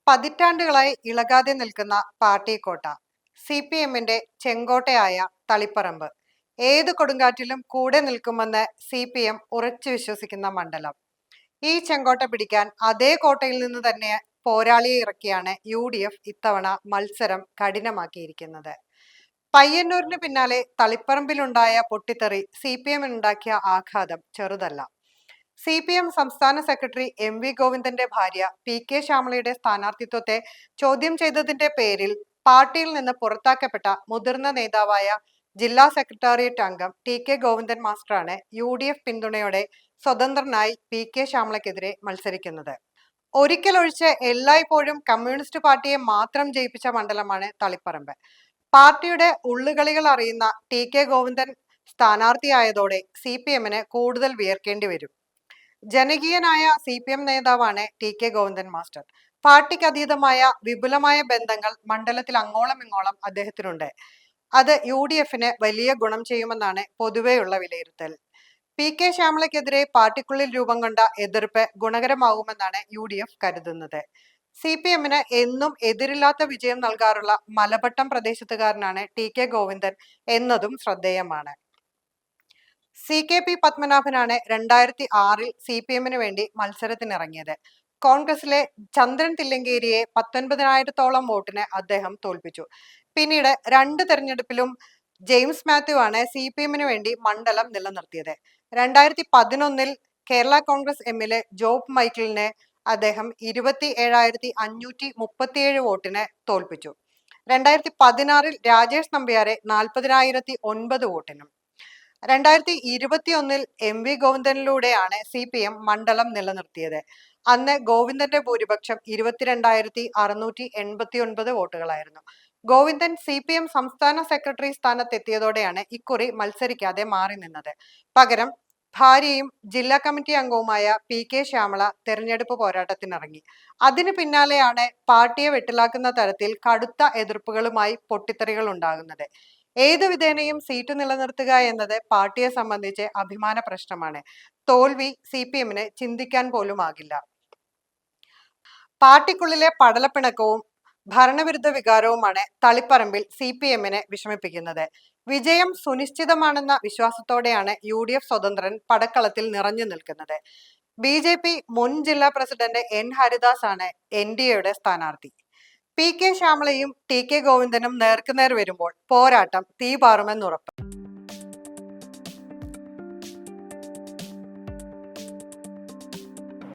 പതിറ്റാണ്ടുകളായി ഇളകാതെ നിൽക്കുന്ന പാർട്ടി കോട്ട, CPM-ന്റെ ചെങ്കോട്ടയായ തളിപ്പറമ്പ്. ഏത് കൊടുങ്കാറ്റിലും കൂടെ നിൽക്കുമെന്ന് CPM ഉറച്ചു വിശ്വസിക്കുന്ന മണ്ഡലം. ഈ ചെങ്കോട്ട പിടിക്കാൻ അതേ കോട്ടയിൽ നിന്ന് തന്നെ പോരാളിയെ ഇറക്കിയാണ് UDF ഇത്തവണ മത്സരം കഠിനമാക്കിയിരിക്കുന്നത്. പയ്യന്നൂരിന് പിന്നാലെ തളിപ്പറമ്പിലുണ്ടായ പൊട്ടിത്തെറി CPM-ഉണ്ടാക്കിയ ആഘാതം ചെറുതല്ല. CPM സംസ്ഥാന സെക്രട്ടറി MV ഗോവിന്ദന്റെ ഭാര്യ PK ശ്യാമളയുടെ സ്ഥാനാർത്ഥിത്വത്തെ ചോദ്യം ചെയ്തതിന്റെ പേരിൽ പാർട്ടിയിൽ നിന്ന് പുറത്താക്കപ്പെട്ട മുതിർന്ന നേതാവായ ജില്ലാ സെക്രട്ടേറിയറ്റ് അംഗം TK ഗോവിന്ദൻ മാസ്റ്ററാണ് UDF പിന്തുണയോടെ സ്വതന്ത്രനായി PK ശ്യാമളയ്ക്കെതിരെ മത്സരിക്കുന്നത്. ഒരിക്കലൊഴിച്ച് എല്ലായ്പ്പോഴും കമ്മ്യൂണിസ്റ്റ് പാർട്ടിയെ മാത്രം ജയിപ്പിച്ച മണ്ഡലമാണ് തളിപ്പറമ്പ്. പാർട്ടിയുടെ ഉള്ളുകളികൾ അറിയുന്ന TK ഗോവിന്ദൻ സ്ഥാനാർത്ഥിയായതോടെ CPM-ന് കൂടുതൽ വിയർക്കേണ്ടി വരും. ജനകീയനായ CPM നേതാവാണ് TK ഗോവിന്ദൻ മാസ്റ്റർ. പാർട്ടിക്ക് അതീതമായ വിപുലമായ ബന്ധങ്ങൾ മണ്ഡലത്തിൽ അങ്ങോളം ഇങ്ങോളം അദ്ദേഹത്തിനുണ്ട്. അത് UDF-ന് വലിയ ഗുണം ചെയ്യുമെന്നാണ് പൊതുവെയുള്ള വിലയിരുത്തൽ. PK ശ്യാമളയ്ക്കെതിരെ പാർട്ടിക്കുള്ളിൽ രൂപം കൊണ്ട എതിർപ്പ് ഗുണകരമാകുമെന്നാണ് UDF കരുതുന്നത്. CPM-ന് എന്നും എതിരില്ലാത്ത വിജയം നൽകാറുള്ള മലബട്ടം പ്രദേശത്തുകാരനാണ് TK ഗോവിന്ദൻ എന്നതും ശ്രദ്ധേയമാണ്. CKP പത്മനാഭനാണ് 2006-ൽ CPM-ന് വേണ്ടി മത്സരത്തിനിറങ്ങിയത്. കോൺഗ്രസിലെ ചന്ദ്രൻ തില്ലങ്കേരിയെ 19,000-ഓളം വോട്ടിന് അദ്ദേഹം തോൽപ്പിച്ചു. പിന്നീട് 2 തെരഞ്ഞെടുപ്പിലും ജെയിംസ് മാത്യു ആണ് CPM-ന് വേണ്ടി മണ്ഡലം നിലനിർത്തിയത്. 2011-ൽ കേരള കോൺഗ്രസ് എമ്മിലെ ജോബ് മൈക്കിളിനെ അദ്ദേഹം 27,537 വോട്ടിന് തോൽപ്പിച്ചു. 2016-ൽ രാജേഷ് നമ്പ്യാരെ 40,009 വോട്ടിനും. 2021-ൽ MV ഗോവിന്ദനിലൂടെയാണ് CPM മണ്ഡലം നിലനിർത്തിയത്. അന്ന് ഗോവിന്ദന്റെ ഭൂരിപക്ഷം 22,689 വോട്ടുകളായിരുന്നു. ഗോവിന്ദൻ CPM സംസ്ഥാന സെക്രട്ടറി സ്ഥാനത്തെത്തിയതോടെയാണ് ഇക്കുറി മത്സരിക്കാതെ മാറി നിന്നത്. പകരം ഭാര്യയും ജില്ലാ കമ്മിറ്റി അംഗവുമായ PK ശ്യാമള തെരഞ്ഞെടുപ്പ് പോരാട്ടത്തിനിറങ്ങി. അതിനു പിന്നാലെയാണ് പാർട്ടിയെ വെട്ടിലാക്കുന്ന തരത്തിൽ കടുത്ത എതിർപ്പുകളുമായി പൊട്ടിത്തെറികൾ ഉണ്ടാകുന്നത്. ഏതു വിധേനയും സീറ്റ് നിലനിർത്തുക എന്നത് പാർട്ടിയെ സംബന്ധിച്ച് അഭിമാന പ്രശ്നമാണ്. തോൽവി CPM-ന് ചിന്തിക്കാൻ പോലും ആകില്ല. പാർട്ടിക്കുള്ളിലെ പടലപ്പിണക്കവും ഭരണവിരുദ്ധ വികാരവുമാണ് തളിപ്പറമ്പിൽ CPM-നെ വിഷമിപ്പിക്കുന്നത്. വിജയം സുനിശ്ചിതമാണെന്ന വിശ്വാസത്തോടെയാണ് UDF സ്വതന്ത്രൻ പടക്കളത്തിൽ നിറഞ്ഞു നിൽക്കുന്നത്. BJP മുൻ ജില്ലാ പ്രസിഡന്റ് N ഹരിദാസ് ആണ് NDAയുടെ സ്ഥാനാർത്ഥി. PK ശ്യാമളയും TK ഗോവിന്ദനും നേർക്കുനേർ വരുമ്പോൾ പോരാട്ടം തീപാറുമെന്നുറപ്പ്.